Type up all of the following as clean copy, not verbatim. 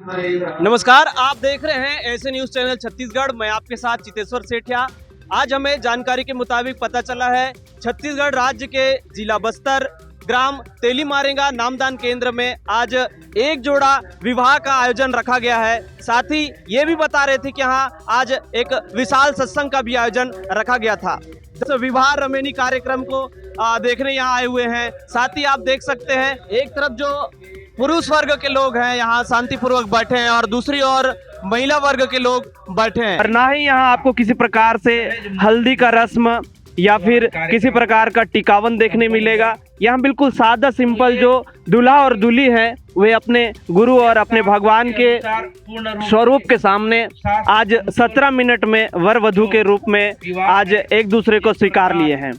नमस्कार, आप देख रहे हैं ऐसे न्यूज चैनल छत्तीसगढ़। मैं आपके साथ चितेश्वर सेठिया। आज हमें जानकारी के मुताबिक पता चला है छत्तीसगढ़ राज्य के जिला बस्तर ग्राम तेली मारेंगा नामदान केंद्र में आज एक जोड़ा विवाह का आयोजन रखा गया है। साथ ही ये भी बता रहे थे कि यहाँ आज एक विशाल सत्संग का भी आयोजन रखा गया था। तो विवाह रमेनी कार्यक्रम को देखने यहाँ आए हुए हैं। साथ ही आप देख सकते हैं एक तरफ जो पुरुष वर्ग के लोग हैं यहाँ शांतिपूर्वक बैठे हैं और दूसरी ओर महिला वर्ग के लोग बैठे हैं। और ना ही यहाँ आपको किसी प्रकार से हल्दी का रस्म या फिर किसी प्रकार का टिकावन देखने मिलेगा। यहाँ बिल्कुल सादा सिंपल जो दूल्हा और दूल्ही है वे अपने गुरु और अपने भगवान के स्वरूप के सामने आज 17 मिनट में वर वधू के रूप में आज एक दूसरे को स्वीकार लिए हैं।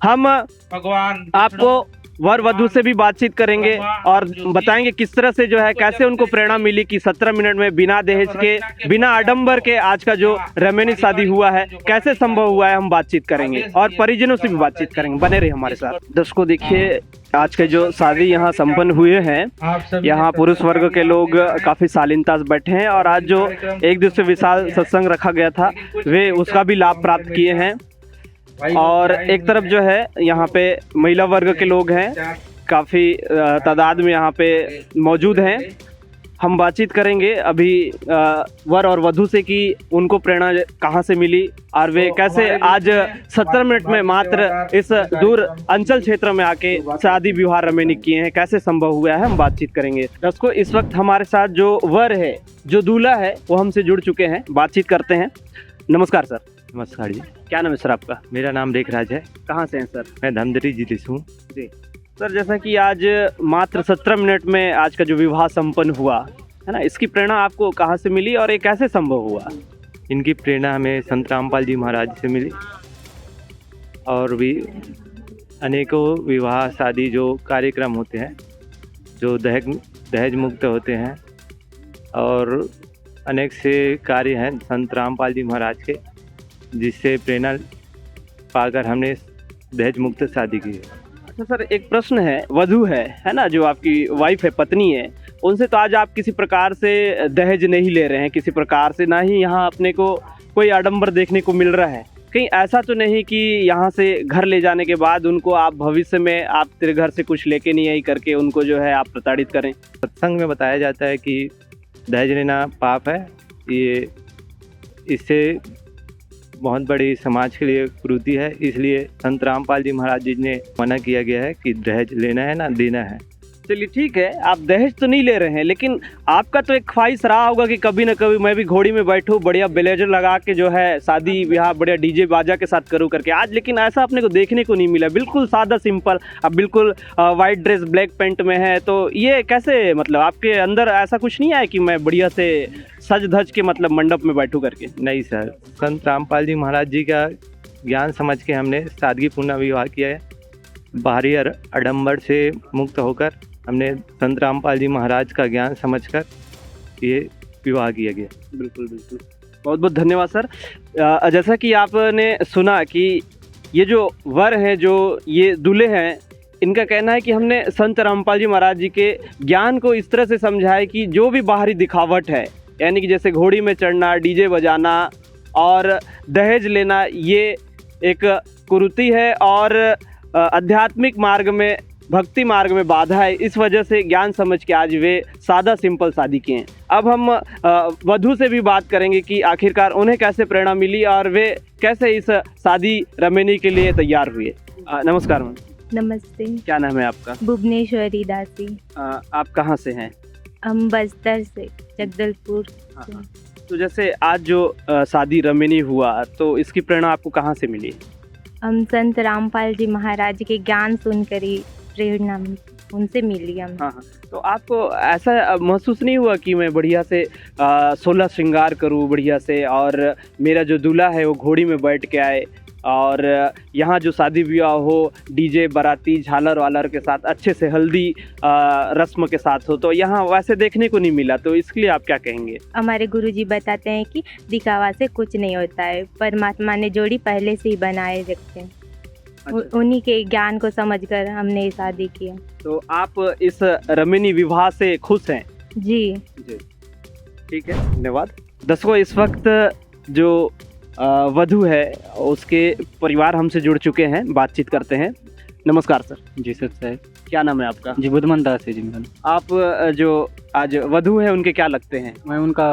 हम भगवान आपको वर वधू से भी बातचीत करेंगे और बताएंगे किस तरह से जो है कैसे उनको प्रेरणा मिली कि 17 मिनट में बिना दहेज के बिना आडंबर के आज का जो रमेनी शादी हुआ है कैसे संभव हुआ है। हम बातचीत करेंगे और परिजनों से भी बातचीत करेंगे। बने रहिए हमारे साथ। दर्शकों देखिए आज के जो शादी यहाँ संपन्न हुए हैं यहाँ पुरुष वर्ग के लोग काफी शालीनता से बैठे हैं और आज जो एक दिवसीय विशाल सत्संग रखा गया था वे उसका भी लाभ प्राप्त किए हैं। और एक तरफ जो है यहाँ पे महिला वर्ग के लोग हैं काफ़ी तादाद में यहाँ पे मौजूद हैं। हम बातचीत करेंगे अभी वर और वधू से कि उनको प्रेरणा कहाँ से मिली और वे कैसे आज 17 मिनट में मात्र इस दूर अंचल क्षेत्र में आके शादी विवाह रमेनी किए हैं, कैसे संभव हुआ है। हम बातचीत करेंगे। दोस्तों इस वक्त हमारे साथ जो वर है जो दूल्हा है वो हमसे जुड़ चुके हैं, बातचीत करते हैं। नमस्कार सर। नमस्कार जी। क्या नाम है सर आपका? मेरा नाम रेखराज है। कहाँ से हैं सर? मैं धमतरी जिले से हूँ जी सर। जैसा कि आज मात्र 17 मिनट में आज का जो विवाह संपन्न हुआ है ना, इसकी प्रेरणा आपको कहाँ से मिली और ये कैसे संभव हुआ? इनकी प्रेरणा हमें संत रामपाल जी महाराज से मिली और भी अनेकों विवाह शादी जो कार्यक्रम होते हैं जो दहेज मुक्त होते हैं और अनेक से कार्य हैं संत रामपाल जी महाराज के, जिससे प्रेरणा पाकर हमने दहेज मुक्त शादी की है। अच्छा सर, एक प्रश्न है, वधू है ना, जो आपकी वाइफ है, पत्नी है, उनसे तो आज आप किसी प्रकार से दहेज नहीं ले रहे हैं किसी प्रकार से, ना ही यहाँ अपने को कोई आडंबर देखने को मिल रहा है। कहीं ऐसा तो नहीं कि यहाँ से घर ले जाने के बाद उनको आप भविष्य में आप तेरे घर से कुछ लेके नहीं आई करके उनको जो है आप प्रताड़ित करें? सत्संग में बताया जाता है कि दहेज लेना पाप है। ये इससे बहुत बड़ी समाज के लिए कुरीति है, इसलिए संत रामपाल जी महाराज जी ने मना किया गया है कि दहेज लेना है ना देना है। चलिए ठीक है, आप दहेज तो नहीं ले रहे हैं, लेकिन आपका तो एक ख्वाहिश रहा होगा कि कभी ना कभी मैं भी घोड़ी में बैठूं, बढ़िया ब्लेजर लगा के जो है शादी ब्याह बढ़िया डीजे बाजा के साथ करूं करके। आज लेकिन ऐसा अपने को देखने को नहीं मिला, बिल्कुल सादा सिंपल। अब बिल्कुल वाइट ड्रेस ब्लैक पैंट में है, तो ये कैसे, मतलब आपके अंदर ऐसा कुछ नहीं आया कि मैं बढ़िया से सज धज के मतलब मंडप में बैठूं करके? नहीं सर, संत रामपाल जी महाराज जी का ज्ञान समझ के हमने सादगीपूर्ण विवाह किया है। बाहरी आडंबर से मुक्त होकर हमने संत रामपाल जी महाराज का ज्ञान समझकर ये विवाह किया गया। बिल्कुल बिल्कुल, बहुत बहुत धन्यवाद सर। जैसा कि आपने सुना कि ये जो वर हैं जो ये दूल्हे हैं, इनका कहना है कि हमने संत रामपाल जी महाराज जी के ज्ञान को इस तरह से समझा है कि जो भी बाहरी दिखावट है, यानी कि जैसे घोड़ी में चढ़ना, डीजे बजाना और दहेज लेना, ये एक कुरीति है और आध्यात्मिक मार्ग में, भक्ति मार्ग में बाधा है। इस वजह से ज्ञान समझ के आज वे सादा सिंपल शादी किए हैं। अब हम वधू से भी बात करेंगे कि आखिरकार उन्हें कैसे प्रेरणा मिली और वे कैसे इस शादी रमेनी के लिए तैयार हुए। नमस्कार मैम। नमस्ते। क्या नाम है आपका? भुवनेश्वरी दासी। आप कहाँ से हैं? हम बस्तर से, जगदलपुर। हाँ। तो जैसे आज जो शादी रमेनी हुआ तो इसकी प्रेरणा आपको कहाँ से मिली? हम संत रामपाल जी महाराज के ज्ञान सुनकर ही प्रेरणा उनसे मिली हम। हाँ। तो आपको ऐसा महसूस नहीं हुआ कि मैं बढ़िया से 16 श्रृंगार करूँ बढ़िया से और मेरा जो दूल्हा है वो घोड़ी में बैठ के आए और यहाँ जो शादी ब्याह हो डीजे बाराती झालर वालर के साथ अच्छे से हल्दी रस्म के साथ हो, तो यहाँ वैसे देखने को नहीं मिला, तो इसके लिए आप क्या कहेंगे? हमारे गुरुजी बताते हैं कि दिखावा से कुछ नहीं होता है, परमात्मा ने जोड़ी पहले से ही बनाए रखते हैं। अच्छा। उन्हीं के ज्ञान को समझकर हमने शादी किया। तो आप इस रमेनी विवाह से खुश हैं? जी। ठीक है, धन्यवाद। दर्शकों, इस वक्त जो वधू है उसके परिवार हमसे जुड़ चुके हैं, बातचीत करते हैं। नमस्कार सर। जी सर साहब। क्या नाम है आपका? जी बुद्धमन दास है जी मेरा। आप जो आज वधू है उनके क्या लगते हैं? मैं उनका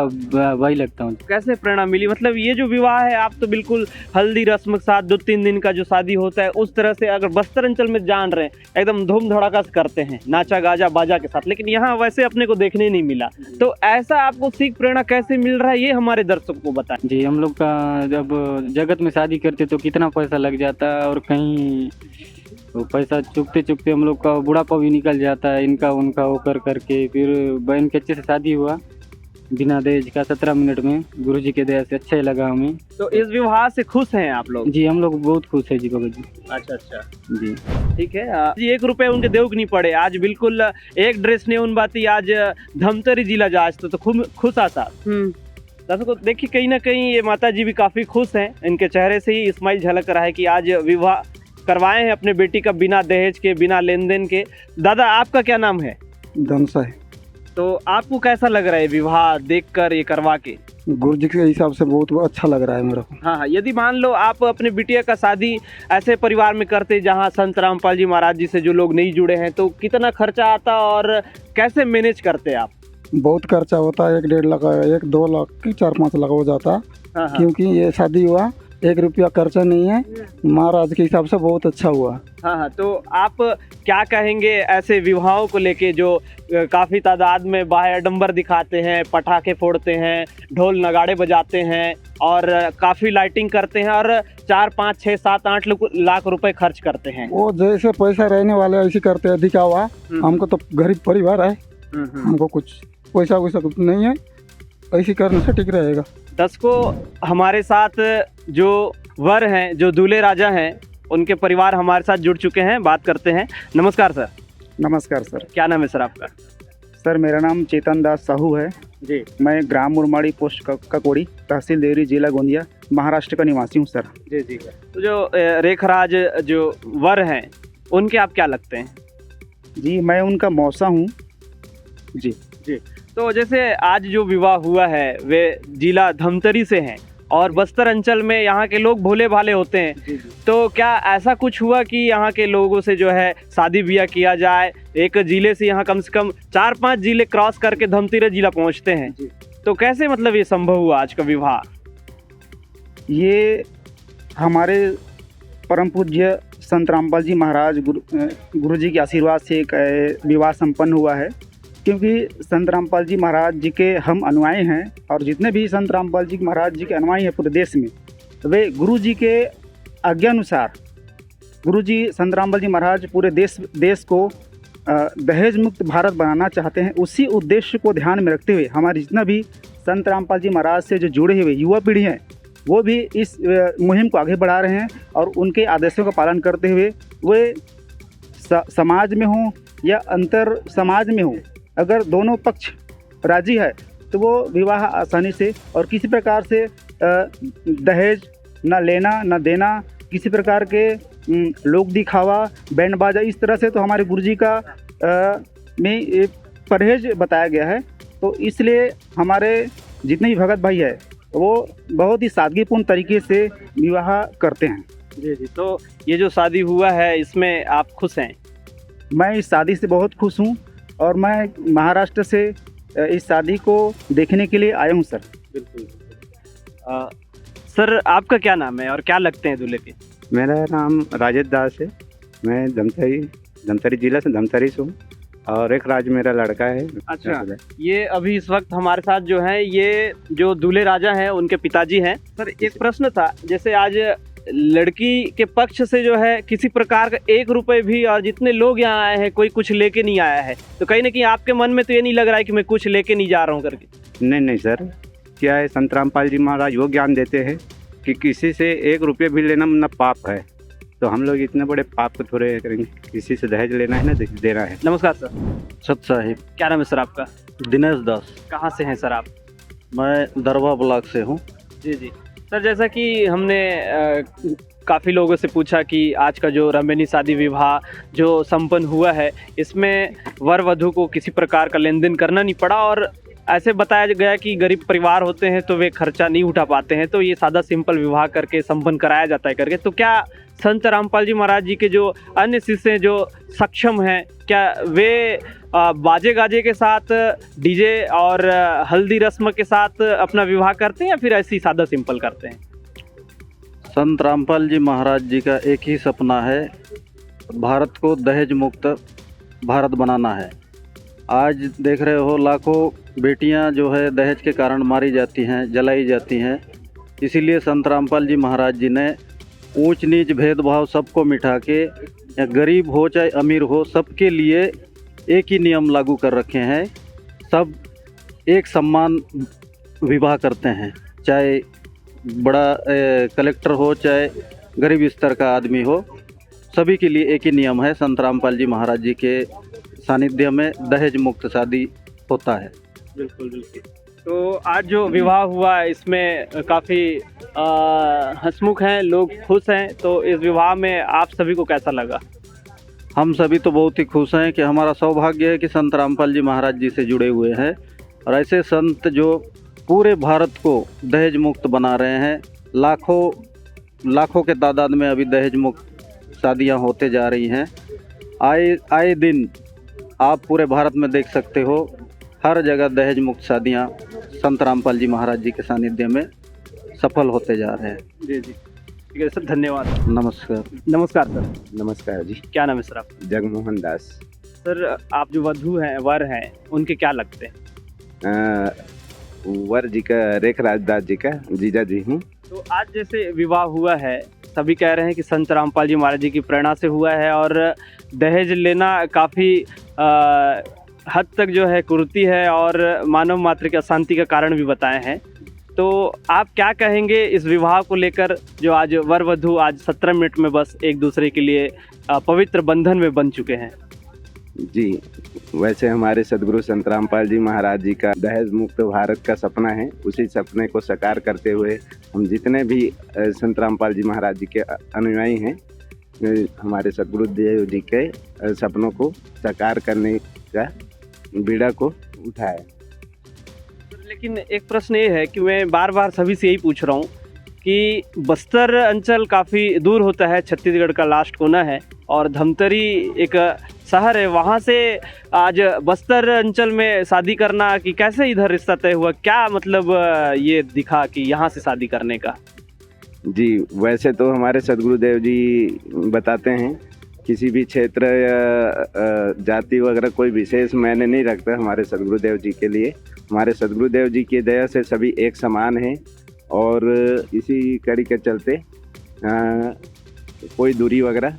भाई लगता हूँ। कैसे प्रेरणा मिली? मतलब ये जो विवाह है, आप तो बिल्कुल हल्दी रस्म के साथ 2-3 दिन का जो शादी होता है उस तरह से अगर बस्तर अंचल में जान रहे हैं एकदम धूम धड़ाका से करते हैं, नाचा गाजा बाजा के साथ, लेकिन यहाँ वैसे अपने को देखने नहीं मिला। तो ऐसा आपको सीख प्रेरणा कैसे मिल रहा है, ये हमारे दर्शकों को बताएं। जी हम लोग का जब जगत में शादी करते तो कितना पैसा लग जाता है और कहीं वो पैसा चुकते चुकते हम लोग का बुढ़ापा भी निकल जाता है, इनका उनका वो कर करके। फिर बहन के अच्छे से शादी हुआ बिना दहेज का 17 मिनट में, गुरुजी के दया से अच्छा ही लगा हमें। तो इस विवाह से खुश हैं आप लोग? जी हम लोग बहुत खुश है जी बाबा जी। अच्छा जी ठीक है। जी 1 रुपये उनके देव नहीं पड़े, आज बिल्कुल एक ड्रेस ने उन बाती आज धमतरी जिला जाज तो खूब खुश आता। दर्शकों देखिए, कहीं ना कहीं ये माता जी भी काफ़ी खुश हैं, इनके चेहरे से ही स्माइल झलक रहा है कि आज विवाह करवाए हैं अपने बेटी का बिना दहेज के, बिना लेन देन के। दादा आपका क्या नाम है? धनसा है। तो आपको कैसा लग रहा है विवाह देखकर, ये करवा के? गुरुजी के हिसाब से बहुत अच्छा लग रहा है मेरे को। हाँ, यदि मान लो आप अपने बिटिया का शादी ऐसे परिवार में करते जहाँ संत रामपाल जी महाराज जी से जो लोग नहीं जुड़े हैं, तो कितना खर्चा आता और कैसे मैनेज करते आप? बहुत खर्चा होता है, 1-1.5 लाख, 1-2 लाख की 4-5 लाख हो जाता है। हाँ। क्योंकि ये शादी हुआ 1 रुपया खर्चा नहीं है, महाराज के हिसाब से बहुत अच्छा हुआ। हाँ, तो आप क्या कहेंगे ऐसे विवाहों को लेके जो काफ़ी तादाद में बाह्य आडंबर दिखाते हैं, पटाखे फोड़ते हैं, ढोल नगाड़े बजाते हैं और काफ़ी लाइटिंग करते हैं और 4, 5, 6, 7, 8 लाख रुपए खर्च करते हैं? वो जैसे पैसा रहने वाले ऐसे करते हैं, दिखावा। हमको तो गरीब परिवार है, हमको कुछ पैसा वैसा कुछ नहीं है, ऐसे करने से ठीक रहेगा। दर्शकों, हमारे साथ जो वर हैं, जो दूल्हे राजा हैं, उनके परिवार हमारे साथ जुड़ चुके हैं, बात करते हैं। नमस्कार सर। नमस्कार सर। क्या नाम है सर आपका? सर मेरा नाम चेतन दास साहू है जी। मैं ग्राम मुरमाड़ी पोस्ट ककोड़ी, तहसील देवरी, जिला गोंदिया, महाराष्ट्र का निवासी हूँ सर। जी। तो जो रेखराज जो वर हैं उनके आप क्या लगते हैं? जी मैं उनका मौसा हूँ जी। तो जैसे आज जो विवाह हुआ है वे जिला धमतरी से हैं और बस्तर अंचल में यहाँ के लोग भोले भाले होते हैं। तो क्या ऐसा कुछ हुआ कि यहाँ के लोगों से जो है शादी ब्याह किया जाए? एक जिले से यहाँ कम से कम 4-5 जिले क्रॉस करके धमतरी जिला पहुँचते हैं, तो कैसे मतलब ये संभव हुआ आज का विवाह? ये हमारे परम पूज्य संत रामपाल जी महाराज गुरु जी के आशीर्वाद से एक विवाह संपन्न हुआ है। क्योंकि संत रामपाल जी महाराज जी के हम अनुयायी हैं और जितने भी संत रामपाल जी महाराज जी के अनुयायी हैं पूरे देश में, वे गुरु जी के आज्ञानुसार गुरु जी संत रामपाल जी महाराज पूरे देश को दहेज मुक्त भारत बनाना चाहते हैं। उसी उद्देश्य को ध्यान में रखते हुए हमारे जितना भी संत रामपाल जी महाराज से जो जुड़े हुए युवा पीढ़ी हैं, वो भी इस मुहिम को आगे बढ़ा रहे हैं और उनके आदेशों का पालन करते हुए वे समाज में हों या अंतर समाज में हों, अगर दोनों पक्ष राजी है तो वो विवाह आसानी से और किसी प्रकार से दहेज न लेना न देना, किसी प्रकार के लोक दिखावा, बैंड बाजा, इस तरह से तो हमारे गुरुजी का में परहेज बताया गया है। तो इसलिए हमारे जितने भी भगत भाई है वो बहुत ही सादगीपूर्ण तरीके से विवाह करते हैं। जी। तो ये जो शादी हुआ है इसमें आप खुश हैं? मैं इस शादी से बहुत खुश हूँ और मैं महाराष्ट्र से इस शादी को देखने के लिए आया हूँ सर। बिल्कुल। सर आपका क्या नाम है और क्या लगते हैं दूल्हे के? मेरा नाम राजेश दास है, मैं धमतरी जिला से धमतरी से हूँ और एक राज मेरा लड़का है। अच्छा, ये अभी इस वक्त हमारे साथ जो है ये जो दूल्हे राजा हैं उनके पिताजी हैं। सर एक प्रश्न था, जैसे आज लड़की के पक्ष से जो है किसी प्रकार का 1 रुपये भी, और जितने लोग यहाँ आए हैं कोई कुछ लेके नहीं आया है, तो कहीं ना कहीं आपके मन में तो ये नहीं लग रहा है कि मैं कुछ लेके नहीं जा रहा हूँ करके? नहीं सर, क्या है, संत रामपाल जी महाराज वो ज्ञान देते हैं कि किसी से 1 रुपये भी लेना न पाप है, तो हम लोग इतने बड़े पाप को थोड़े करेंगे, किसी से दहेज लेना है ना देना है। नमस्कार सर। सत साहिब। क्या नाम है सर आपका? दिनेश दास। कहाँ से हैं सर आप? मैं दरबा ब्लॉक से हूँ। जी। सर जैसा कि हमने काफ़ी लोगों से पूछा कि आज का जो रमेनी शादी विवाह जो संपन्न हुआ है इसमें वर वधू को किसी प्रकार का लेन देन करना नहीं पड़ा और ऐसे बताया गया कि गरीब परिवार होते हैं तो वे खर्चा नहीं उठा पाते हैं, तो ये सादा सिंपल विवाह करके संपन्न कराया जाता है करके। तो क्या संत रामपाल जी महाराज जी के जो अन्य शिष्य हैं जो सक्षम हैं, क्या वे बाजे गाजे के साथ, डीजे और हल्दी रस्म के साथ अपना विवाह करते हैं या फिर ऐसे ही सादा सिंपल करते हैं? संत रामपाल जी महाराज जी का एक ही सपना है, भारत को दहेज मुक्त भारत बनाना है। आज देख रहे हो लाखों बेटियां जो है दहेज के कारण मारी जाती हैं, जलाई जाती हैं। इसीलिए संत रामपाल जी महाराज जी ने ऊंच नीच भेदभाव सबको मिटा के, या गरीब हो चाहे अमीर हो, सबके लिए एक ही नियम लागू कर रखे हैं। सब एक समान विवाह करते हैं, चाहे बड़ा कलेक्टर हो चाहे गरीब स्तर का आदमी हो, सभी के लिए एक ही नियम है। संत रामपाल जी महाराज जी के सानिध्य में दहेज मुक्त शादी होता है। बिल्कुल बिल्कुल। तो आज जो विवाह हुआ इसमें काफ़ी हंसमुख हैं, लोग खुश हैं, तो इस विवाह में आप सभी को कैसा लगा? हम सभी तो बहुत ही खुश हैं कि हमारा सौभाग्य है कि संत रामपाल जी महाराज जी से जुड़े हुए हैं, और ऐसे संत जो पूरे भारत को दहेज मुक्त बना रहे हैं। लाखों के तादाद में अभी दहेज मुक्त शादियां होते जा रही हैं। आए दिन आप पूरे भारत में देख सकते हो, हर जगह दहेज मुक्त शादियां संत रामपाल जी महाराज जी के सानिध्य में सफल होते जा रहे हैं। जी जी, ठीक है सर, धन्यवाद। नमस्कार। नमस्कार सर। नमस्कार जी। क्या नाम है सर आपका? जगमोहन दास। सर आप जो वधू हैं, वर हैं, उनके क्या लगते हैं? वर जी का रेख राजदास जी का जीजा जी हूँ। तो आज जैसे विवाह हुआ है, सभी कह रहे हैं कि संत रामपाल जी महाराज जी की प्रेरणा से हुआ है, और दहेज लेना काफ़ी हद तक जो है कुरीति है और मानव मात्र की अशांति का कारण भी बताए हैं। तो आप क्या कहेंगे इस विवाह को लेकर, जो आज वर वधू आज 17 मिनट में बस एक दूसरे के लिए पवित्र बंधन में बन चुके हैं? जी, वैसे हमारे सदगुरु संत रामपाल जी महाराज जी का दहेज मुक्त भारत का सपना है। उसी सपने को साकार करते हुए हम जितने भी संत रामपाल जी महाराज जी के अनुयायी हैं, हमारे सदगुरुदेव जी के सपनों को साकार करने का बीड़ा को उठाया। लेकिन एक प्रश्न ये है कि मैं बार बार सभी से यही पूछ रहा हूँ कि बस्तर अंचल काफ़ी दूर होता है, छत्तीसगढ़ का लास्ट कोना है, और धमतरी एक शहर है, वहाँ से आज बस्तर अंचल में शादी करना, कि कैसे इधर रिश्ता तय हुआ? क्या मतलब ये दिखा कि यहाँ से शादी करने का? जी, वैसे तो हमारे सदगुरुदेव जी बताते हैं किसी भी क्षेत्र या जाति वगैरह कोई विशेष मायने नहीं रखता हमारे सदगुरुदेव जी के लिए। हमारे सदगुरुदेव जी की दया से सभी एक समान हैं, और इसी कड़ी के चलते कोई दूरी वगैरह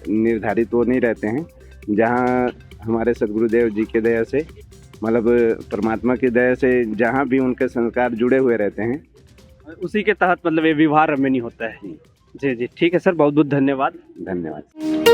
निर्धारित वो नहीं रहते हैं। जहाँ हमारे सदगुरुदेव जी की दया से, मतलब परमात्मा की दया से जहाँ भी उनके संस्कार जुड़े हुए रहते हैं, उसी के तहत मतलब ये विवाह रमणीय होता है। जी जी, ठीक है सर, बहुत बहुत धन्यवाद। धन्यवाद।